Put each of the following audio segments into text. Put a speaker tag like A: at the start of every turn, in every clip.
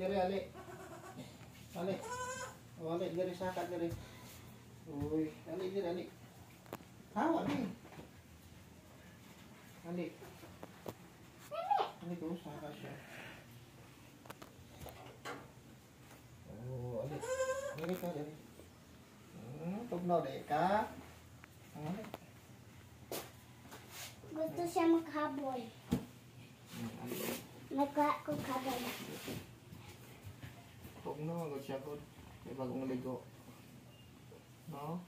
A: diri, ali. Ali. O, ali, diri, saka, diri. Uy, ali, diri, ali. Hawa, ali. Ali. Ali ko, saka siya. O, ali. Diri ka, diri. Tugnaw, diri ka. Ali.
B: Gusto siya maghabol.
A: Ali.
B: Nagkuha ko habol.
A: Tugnaw, agad siya ko. May bagong ligo. No?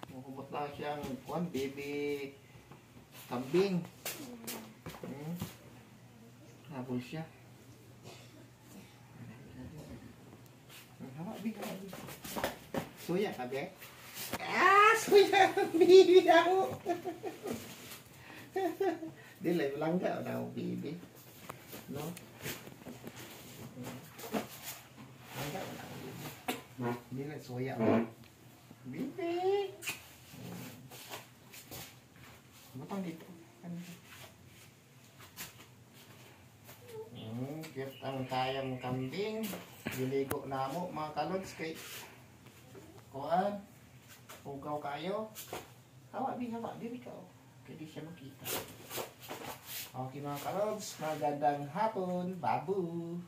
A: Makumot na siyang kuwan, baby kambing. Habol siya. Hawa, big, hawa, big. Suya ka, be? Ah, suya! Baby ako! Dilay, langga na ako, baby. No? Langga na ako, baby. Dilay, suya ako. Baby! Matang dito. Cute ang kayang kambing. Diligo na mo mga kalods kay kuan. Ugaw kayo. Hawa, di hawa. Dili ka. Kaya di siya makita. Okay mga kalods. Magandang hapon. Babu!